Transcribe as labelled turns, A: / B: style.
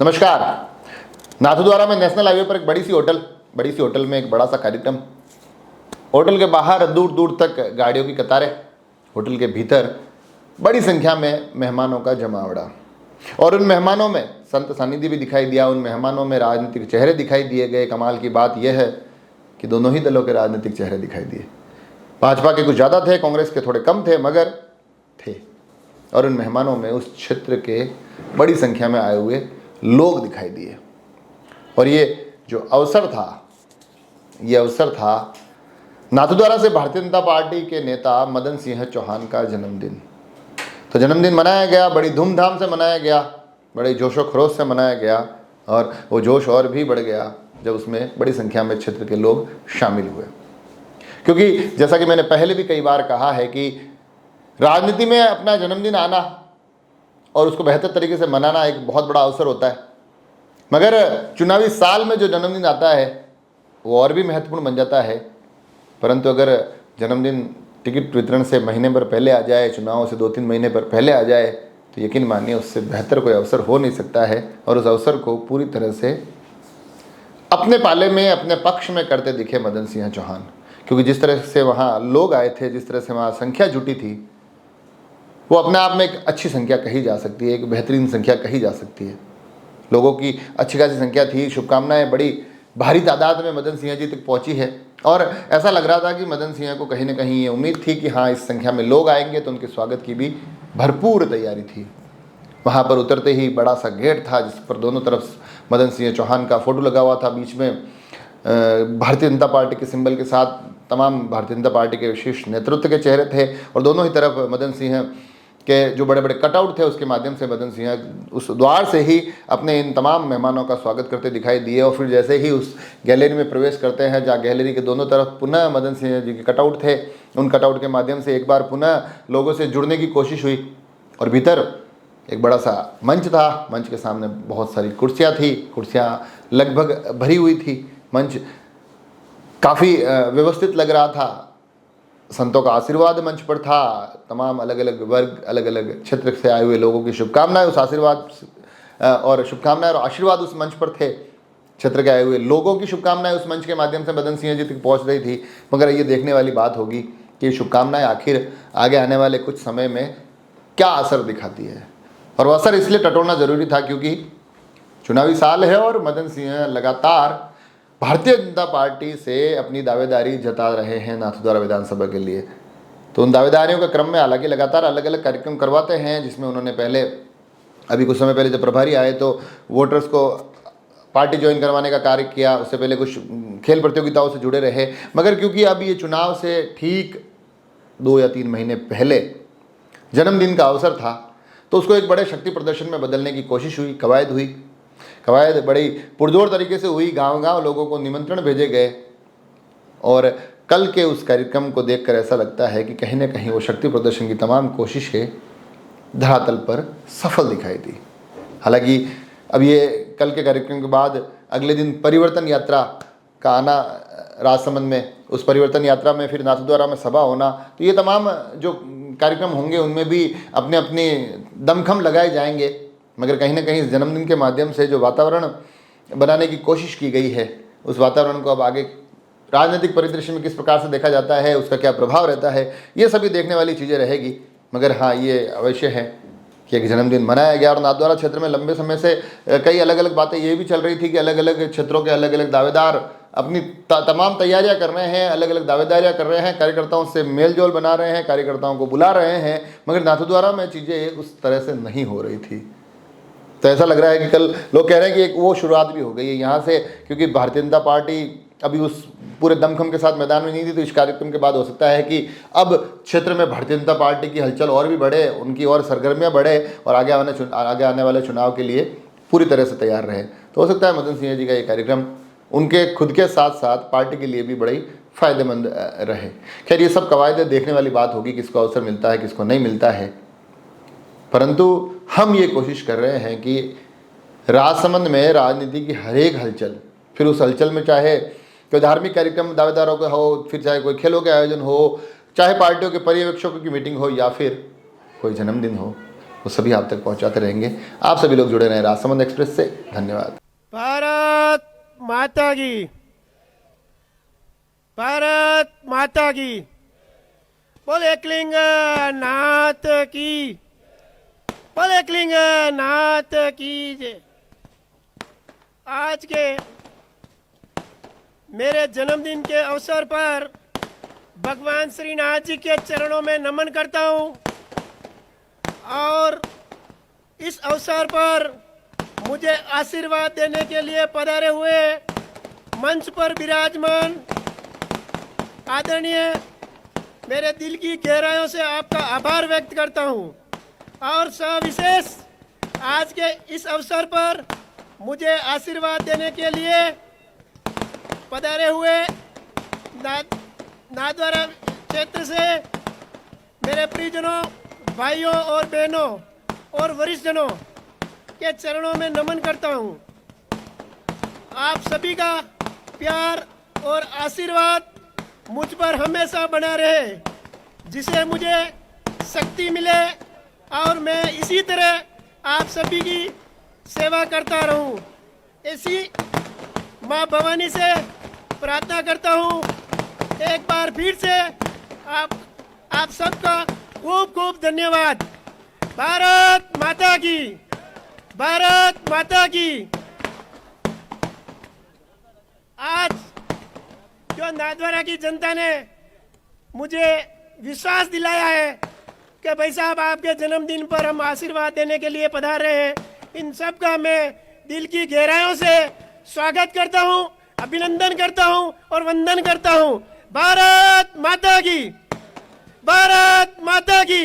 A: नमस्कार। नाथद्वारा में national highway पर एक बड़ी सी होटल में एक बड़ा सा कार्यक्रम। होटल के बाहर दूर दूर तक गाड़ियों की कतारें, होटल के भीतर बड़ी संख्या में मेहमानों का जमावड़ा, और उन मेहमानों में संत सानिध्य भी दिखाई दिया। उन मेहमानों में राजनीतिक चेहरे दिखाई दिए गए। कमाल की बात यह है कि दोनों ही दलों के राजनीतिक चेहरे दिखाई दिए। भाजपा के कुछ ज़्यादा थे, कांग्रेस के थोड़े कम थे, मगर थे। और उन मेहमानों में उस क्षेत्र के बड़ी संख्या में आए हुए लोग दिखाई दिए। और ये जो अवसर था नाथद्वारा से भारतीय जनता पार्टी के नेता मदन सिंह चौहान का जन्मदिन। तो जन्मदिन मनाया गया, बड़ी धूमधाम से मनाया गया, बड़े जोशो खरोश से मनाया गया। और वो जोश और भी बढ़ गया जब उसमें बड़ी संख्या में क्षेत्र के लोग शामिल हुए। क्योंकि जैसा कि मैंने पहले भी कई बार कहा है कि राजनीति में अपना जन्मदिन आना और उसको बेहतर तरीके से मनाना एक बहुत बड़ा अवसर होता है, मगर चुनावी साल में जो जन्मदिन आता है वो और भी महत्वपूर्ण बन जाता है। परंतु अगर जन्मदिन टिकट वितरण से महीने भर पहले आ जाए, चुनाव से 2-3 महीने पर पहले आ जाए, तो यकीन मानिए उससे बेहतर कोई अवसर हो नहीं सकता है। और उस अवसर को पूरी तरह से अपने पाले में, अपने पक्ष में करते दिखे मदन सिंह चौहान। क्योंकि जिस तरह से वहाँ लोग आए थे, जिस तरह से वहाँ संख्या जुटी थी, वो अपने आप में एक अच्छी संख्या कही जा सकती है, एक बेहतरीन संख्या कही जा सकती है। लोगों की अच्छी खासी संख्या थी, शुभकामनाएं बड़ी भारी तादाद में मदन सिंह जी तक पहुंची है। और ऐसा लग रहा था कि मदन सिंह को कहीं ना कहीं ये उम्मीद थी कि हाँ, इस संख्या में लोग आएंगे तो उनके स्वागत की भी भरपूर तैयारी थी। वहाँ पर उतरते ही बड़ा सा गेट था जिस पर दोनों तरफ मदन सिंह चौहान का फोटो लगा हुआ था। बीच में भारतीय जनता पार्टी के सिंबल के साथ तमाम भारतीय जनता पार्टी के विशिष्ट नेतृत्व के चेहरे थे, और दोनों ही तरफ मदन सिंह के जो बड़े बड़े कटआउट थे उसके माध्यम से मदन सिंह उस द्वार से ही अपने इन तमाम मेहमानों का स्वागत करते दिखाई दिए। और फिर जैसे ही उस गैलरी में प्रवेश करते हैं, जहाँ गैलरी के दोनों तरफ पुनः मदन सिंह जी के कटआउट थे, उन कटआउट के माध्यम से एक बार पुनः लोगों से जुड़ने की कोशिश हुई। और भीतर एक बड़ा सा मंच था, मंच के सामने बहुत सारी कुर्सियाँ थी, कुर्सियाँ लगभग भरी हुई थी। मंच काफ़ी व्यवस्थित लग रहा था, संतों का आशीर्वाद मंच पर था, तमाम अलग अलग वर्ग, अलग अलग क्षेत्र से आए हुए लोगों की शुभकामनाएं उस आशीर्वाद और शुभकामनाएं और आशीर्वाद उस मंच पर थे। क्षेत्र के आए हुए लोगों की शुभकामनाएं उस मंच के माध्यम से मदन सिंह जी तक पहुंच रही थी। मगर ये देखने वाली बात होगी कि ये शुभकामनाएं आखिर आगे आने वाले कुछ समय में क्या असर दिखाती है। और वह असर इसलिए टटोलना ज़रूरी था क्योंकि चुनावी साल है और मदन सिंह लगातार भारतीय जनता पार्टी से अपनी दावेदारी जता रहे हैं नाथद्वारा विधानसभा के लिए। तो उन दावेदारियों के क्रम में हालांकि लगातार अलग अलग कार्यक्रम करवाते हैं, जिसमें उन्होंने पहले अभी कुछ समय पहले जब प्रभारी आए तो वोटर्स को पार्टी ज्वाइन करवाने का कार्य किया। उससे पहले कुछ खेल प्रतियोगिताओं से जुड़े रहे। मगर क्योंकि अब ये चुनाव से ठीक 2 या 3 महीने पहले जन्मदिन का अवसर था, तो उसको एक बड़े शक्ति प्रदर्शन में बदलने की कोशिश हुई। कवायद बड़ी पुरजोर तरीके से हुई। गांव-गांव लोगों को निमंत्रण भेजे गए। और कल के उस कार्यक्रम को देखकर ऐसा लगता है कि कहीं ना कहीं वो शक्ति प्रदर्शन की तमाम कोशिशें धरातल पर सफल दिखाई दी। हालांकि अब ये कल के कार्यक्रम के बाद अगले दिन परिवर्तन यात्रा का आना राजसमंद में, उस परिवर्तन यात्रा में फिर नाथद्वारा में सभा होना, तो ये तमाम जो कार्यक्रम होंगे उनमें भी अपने अपने दमखम लगाए जाएंगे। मगर कहीं ना कहीं इस जन्मदिन के माध्यम से जो वातावरण बनाने की कोशिश की गई है, उस वातावरण को अब आगे राजनीतिक परिदृश्य में किस प्रकार से देखा जाता है, उसका क्या प्रभाव रहता है, ये सभी देखने वाली चीज़ें रहेगी। मगर हाँ, ये अवश्य है कि एक जन्मदिन मनाया गया। और नाथद्वारा क्षेत्र में लंबे समय से कई अलग अलग बातें ये भी चल रही थी कि अलग अलग क्षेत्रों के अलग अलग दावेदार अपनी तमाम तैयारियां कर रहे हैं, अलग अलग दावेदारियां कर रहे हैं, कार्यकर्ताओं से मेल जोल बना रहे हैं, कार्यकर्ताओं को बुला रहे हैं। मगर नाथद्वारा में चीज़ें उस तरह से नहीं हो रही थी। तो ऐसा लग रहा है कि कल लोग कह रहे हैं कि एक वो शुरुआत भी हो गई है यहाँ से, क्योंकि भारतीय जनता पार्टी अभी उस पूरे दमखम के साथ मैदान में नहीं थी। तो इस कार्यक्रम के बाद हो सकता है कि अब क्षेत्र में भारतीय जनता पार्टी की हलचल और भी बढ़े, उनकी और सरगर्मियाँ बढ़े और आगे आने वाले चुनाव के लिए पूरी तरह से तैयार रहे। तो हो सकता है मदन सिंह जी का ये कार्यक्रम उनके खुद के साथ साथ पार्टी के लिए भी बड़ी फ़ायदेमंद रहे। खैर, ये सब कवायद देखने वाली बात होगी, किसको अवसर मिलता है, किसको नहीं मिलता है। परंतु हम ये कोशिश कर रहे हैं कि राजसमंद में राजनीति की हर एक हलचल, फिर उस हलचल में चाहे कोई धार्मिक कार्यक्रम दावेदारों का हो, फिर चाहे कोई खेलों के आयोजन हो, चाहे पार्टियों के पर्यवेक्षकों की मीटिंग हो, या फिर कोई जन्मदिन हो, वो सभी आप तक पहुंचाते रहेंगे। आप सभी लोग जुड़े रहें राजसमंद एक्सप्रेस से। धन्यवाद।
B: भारत माता की, भारत माता की, बोले एकलिंग नाथ की, बोले एकलिंग नाथ की जय। आज के मेरे जन्मदिन के अवसर पर भगवान श्रीनाथ जी के चरणों में नमन करता हूँ और इस अवसर पर मुझे आशीर्वाद देने के लिए पधारे हुए मंच पर विराजमान आदरणीय, मेरे दिल की गहराइयों से आपका आभार व्यक्त करता हूँ। और सविशेष आज के इस अवसर पर मुझे आशीर्वाद देने के लिए पधारे हुए नाथद्वारा क्षेत्र से मेरे प्रियजनों, भाइयों और बहनों और वरिष्ठजनों के चरणों में नमन करता हूँ। आप सभी का प्यार और आशीर्वाद मुझ पर हमेशा बना रहे, जिसे मुझे शक्ति मिले और मैं इसी तरह आप सभी की सेवा करता रहूं। ऐसी माँ भवानी से प्रार्थना करता हूं। एक बार फिर से आप सबका खूब खूब धन्यवाद। भारत माता की, भारत माता की। आज जो नाथद्वारा की जनता ने मुझे विश्वास दिलाया है कि भाई साहब आपके जन्मदिन पर हम आशीर्वाद देने के लिए पधार रहे हैं, इन सब का मैं दिल की गहराइयों से स्वागत करता हूं, अभिनंदन करता हूं और वंदन करता हूं। भारत माता की, भारत माता की।